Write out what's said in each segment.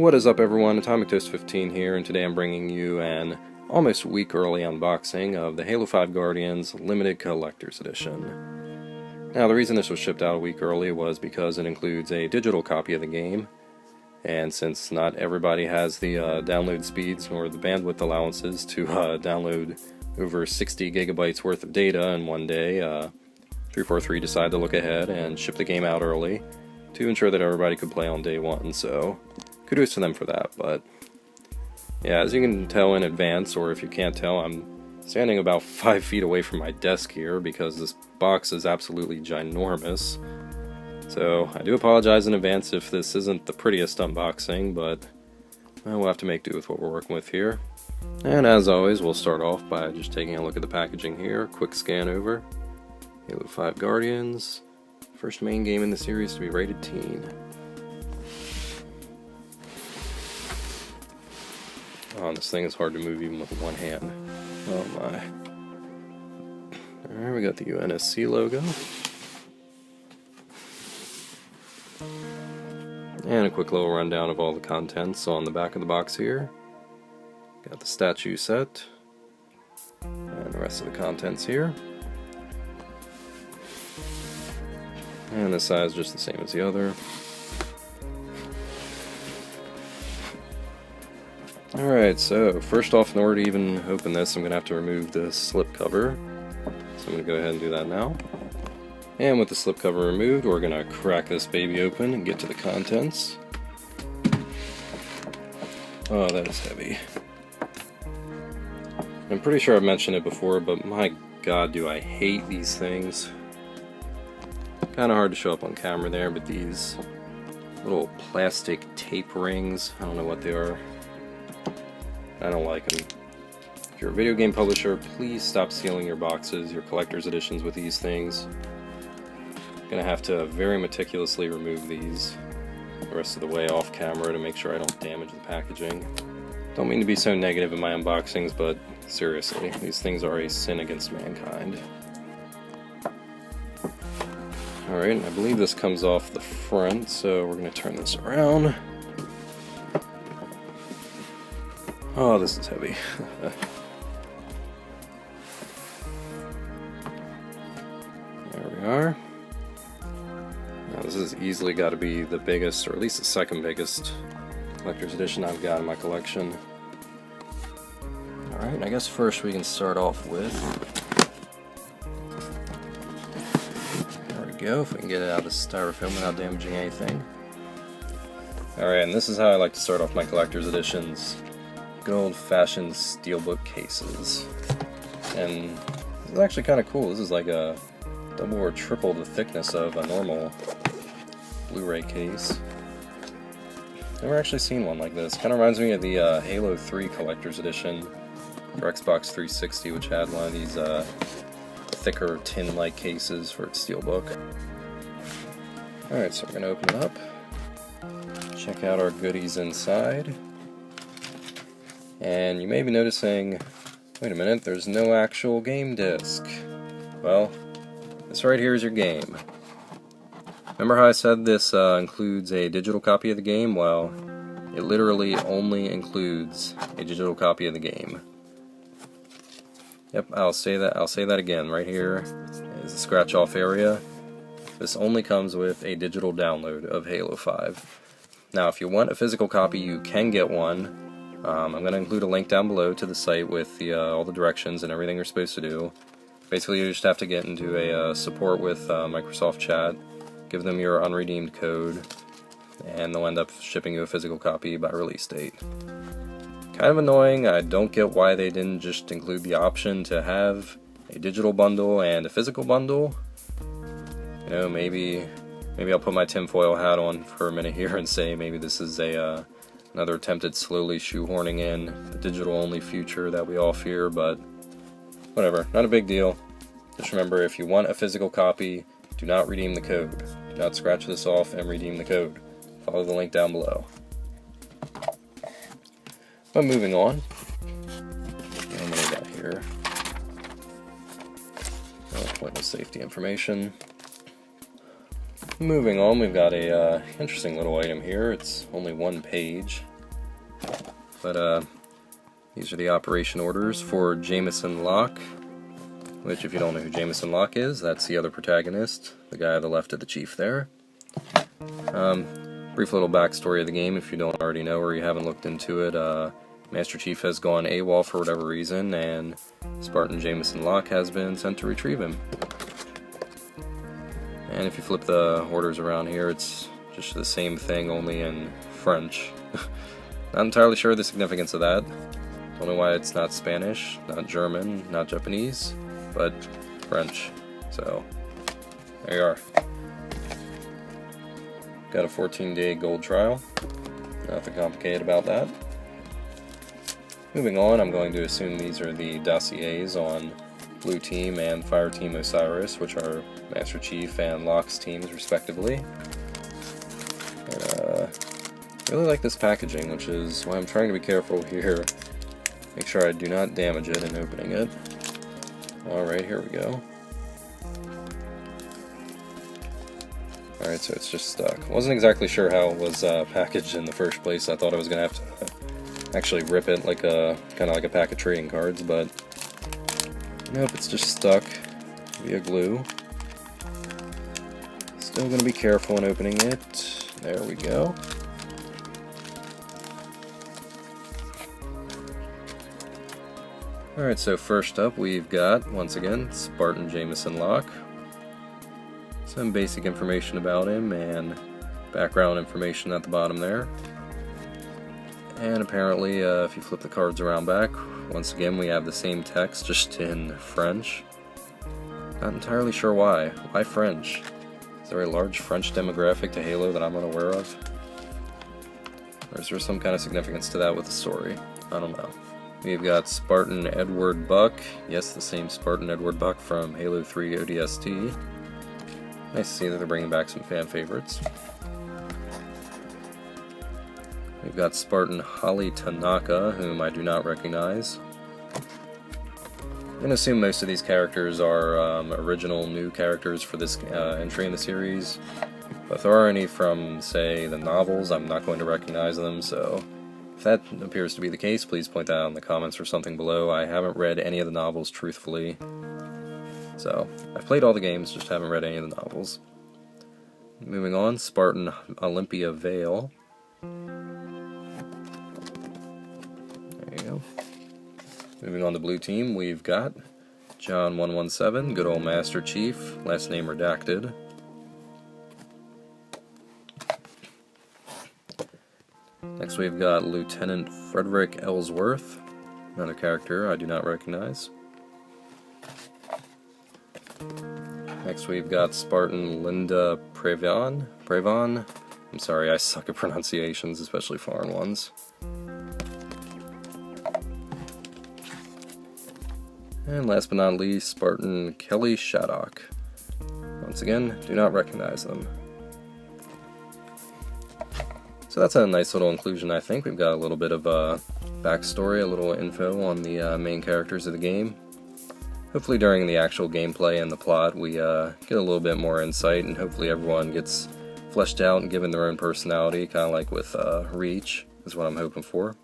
What is up, everyone? Atomic Toast 15 here, and today I'm bringing you an almost week early unboxing of the Halo 5 Guardians Limited Collector's Edition. Now, the reason this was shipped out a week early was because it includes a digital copy of the game, and since not everybody has the download speeds or the bandwidth allowances to download over 60 gigabytes worth of data in one day, 343 decided to look ahead and ship the game out early to ensure that everybody could play on day one, so kudos to them for that. But yeah, as you can tell in advance, or if you can't tell, I'm standing about 5 feet away from my desk here because this box is absolutely ginormous. So I do apologize in advance if this isn't the prettiest unboxing, but we'll have to make do with what we're working with here. And as always, we'll start off by just taking a look at the packaging here, quick scan over. Halo 5 Guardians, first main game in the series to be rated teen. Oh, this thing is hard to move even with one hand. Oh my. Alright, we got the UNSC logo. And a quick little rundown of all the contents on the back of the box here. Got the statue set. And the rest of the contents here. And the size just the same as the other. Alright, so first off, in order to even open this, I'm going to have to remove the slip cover. So I'm going to go ahead and do that now. And with the slip cover removed, we're going to crack this baby open and get to the contents. Oh, that is heavy. I'm pretty sure I've mentioned it before, but my god, do I hate these things. Kind of hard to show up on camera there, but these little plastic tape rings, I don't know what they are. I don't like them. If you're a video game publisher, please stop sealing your boxes, your collector's editions with these things. I'm gonna have to very meticulously remove these the rest of the way off camera to make sure I don't damage the packaging. Don't mean to be so negative in my unboxings, but seriously, these things are a sin against mankind. Alright, and I believe this comes off the front, so we're gonna turn this around. Oh, this is heavy. There we are. Now, this has easily got to be the biggest, or at least the second biggest, collector's edition I've got in my collection. Alright, I guess first we can start off with... There we go, if we can get it out of styrofoam without damaging anything. Alright, and this is how I like to start off my collector's editions. Good old-fashioned Steelbook cases. And this is actually kind of cool. This is like a double or triple the thickness of a normal Blu-ray case. Never actually seen one like this. Kind of reminds me of the Halo 3 Collector's Edition for Xbox 360, which had one of these thicker tin-like cases for its Steelbook. Alright, so we're going to open it up. Check out our goodies inside. And you may be noticing, wait a minute, there's no actual game disc. Well, this right here is your game. Remember how I said this includes a digital copy of the game? Well, it literally only includes a digital copy of the game. Yep, I'll say that again. Right here is the scratch off area. This only comes with a digital download of Halo 5. Now, if you want a physical copy, you can get one. I'm going to include a link down below to the site with all the directions and everything you're supposed to do. Basically, you just have to get into a support with Microsoft Chat, give them your unredeemed code, and they'll end up shipping you a physical copy by release date. Kind of annoying. I don't get why they didn't just include the option to have a digital bundle and a physical bundle. You know, maybe I'll put my tinfoil hat on for a minute here and say maybe this is another attempt at slowly shoehorning in the digital-only future that we all fear, but whatever, not a big deal. Just remember, if you want a physical copy, do not redeem the code. Do not scratch this off and redeem the code. Follow the link down below. But moving on, what do we got here? Pointless safety information. Moving on, we've got a interesting little item here. It's only one page. But these are the operation orders for Jameson Locke, which, if you don't know who Jameson Locke is, that's the other protagonist, the guy on the left of the chief there. Brief little backstory of the game if you don't already know or you haven't looked into it. Master Chief has gone AWOL for whatever reason, and Spartan Jameson Locke has been sent to retrieve him. And if you flip the orders around here, it's just the same thing, only in French. Not entirely sure the significance of that. Don't know why it's not Spanish, not German, not Japanese, but French. So, there you are. Got a 14-day gold trial. Nothing complicated about that. Moving on, I'm going to assume these are the dossiers on Blue Team and Fire Team Osiris, which are Master Chief and Locke's teams, respectively. And, really like this packaging, which is why I'm trying to be careful here. Make sure I do not damage it in opening it. Alright, here we go. Alright, so it's just stuck. Wasn't exactly sure how it was packaged in the first place. I thought I was going to have to actually rip it like a kind of like a pack of trading cards, but nope, it's just stuck via glue. Still going to be careful in opening it. There we go. Alright, so first up we've got, once again, Spartan Jameson Locke. Some basic information about him and background information at the bottom there. And apparently, if you flip the cards around back, once again we have the same text, just in French. Not entirely sure why. Why French? Is there a large French demographic to Halo that I'm unaware of? Or is there some kind of significance to that with the story? I don't know. We've got Spartan Edward Buck. Yes, the same Spartan Edward Buck from Halo 3 ODST. Nice to see that they're bringing back some fan favorites. We've got Spartan Holly Tanaka, whom I do not recognize. I'm going to assume most of these characters are original new characters for this entry in the series. But if there are any from, say, the novels, I'm not going to recognize them, so if that appears to be the case, please point that out in the comments or something below. I haven't read any of the novels, truthfully. So, I've played all the games, just haven't read any of the novels. Moving on, Spartan Olympia Vale. There you go. Moving on to Blue Team, we've got John 117, good old Master Chief, last name redacted. Next we've got Lieutenant Frederick Ellsworth, another character I do not recognize. Next we've got Spartan Linda Prevon. I'm sorry, I suck at pronunciations, especially foreign ones. And last but not least, Spartan Kelly Shattuck. Once again, do not recognize them. So that's a nice little inclusion, I think. We've got a little bit of backstory, a little info on the main characters of the game. Hopefully during the actual gameplay and the plot we get a little bit more insight, and hopefully everyone gets fleshed out and given their own personality, kind of like with Reach, is what I'm hoping for.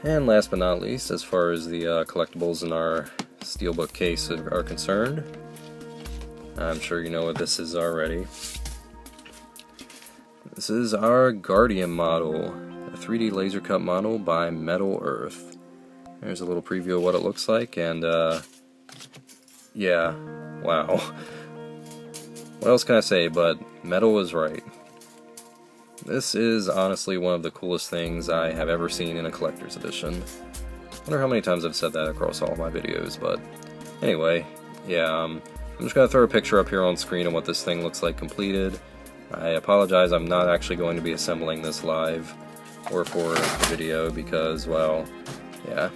And last but not least, as far as the collectibles in our Steelbook case are concerned, I'm sure you know what this is already. This is our Guardian model, a 3D laser cut model by Metal Earth. There's a little preview of what it looks like, and yeah, wow. What else can I say, but Metal was right. This is honestly one of the coolest things I have ever seen in a collector's edition. I wonder how many times I've said that across all of my videos, but anyway, yeah, I'm just going to throw a picture up here on screen of what this thing looks like completed. I apologize, I'm not actually going to be assembling this live or for the video because, well, yeah,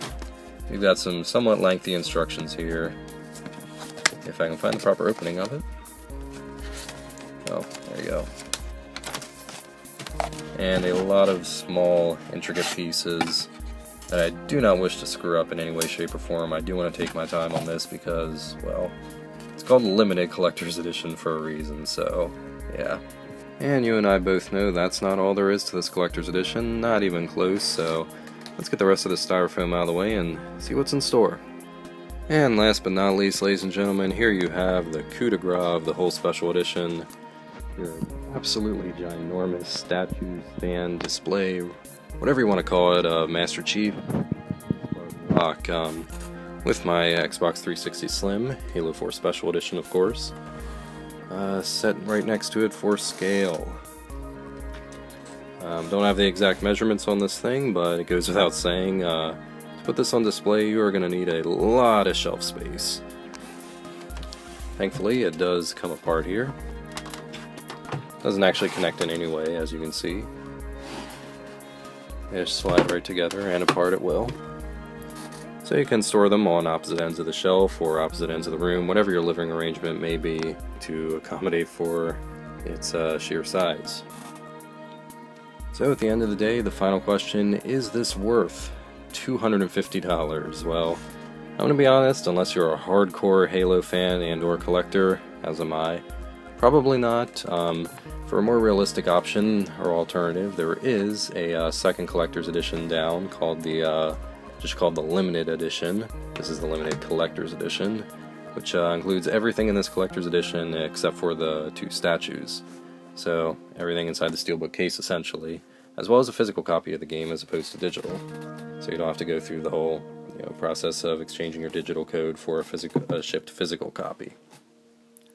we've got some somewhat lengthy instructions here. If I can find the proper opening of it. Oh, there you go. And a lot of small, intricate pieces that I do not wish to screw up in any way, shape, or form. I do want to take my time on this because, well, it's called a limited collector's edition for a reason, so, yeah. And you and I both know that's not all there is to this collector's edition, not even close, so let's get the rest of the styrofoam out of the way and see what's in store. And last but not least, ladies and gentlemen, here you have the coup de grace of the whole special edition. Your absolutely ginormous statue, stand, display, whatever you want to call it, of Master Chief, Locke, with my Xbox 360 Slim, Halo 4 Special Edition of course, set right next to it for scale. Don't have the exact measurements on this thing, but it goes without saying, to put this on display you are going to need a lot of shelf space. Thankfully it does come apart here. Doesn't actually connect in any way, as you can see. They just slide right together and apart at will. So you can store them on opposite ends of the shelf or opposite ends of the room, whatever your living arrangement may be, to accommodate for its sheer size. So at the end of the day, the final question, is this worth $250? Well, I'm going to be honest, unless you're a hardcore Halo fan and or collector, as am I, probably not. For a more realistic option or alternative, there is a second collector's edition down called the just called the Limited Edition. This is the Limited Collector's Edition, which includes everything in this collector's edition except for the 2 statues. So everything inside the Steelbook case essentially, as well as a physical copy of the game as opposed to digital. So you don't have to go through the whole process of exchanging your digital code for a shipped physical copy.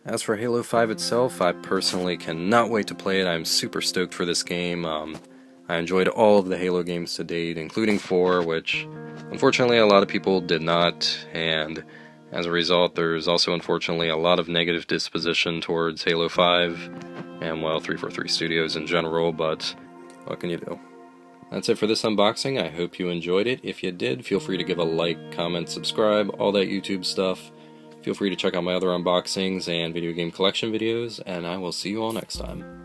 As for Halo 5 itself, I personally cannot wait to play it. I'm super stoked for this game. I enjoyed all of the Halo games to date, including 4, which unfortunately a lot of people did not, and as a result there's also unfortunately a lot of negative disposition towards Halo 5, and well, 343 Studios in general, but what can you do? That's it for this unboxing. I hope you enjoyed it. If you did, feel free to give a like, comment, subscribe, all that YouTube stuff. Feel free to check out my other unboxings and video game collection videos, and I will see you all next time.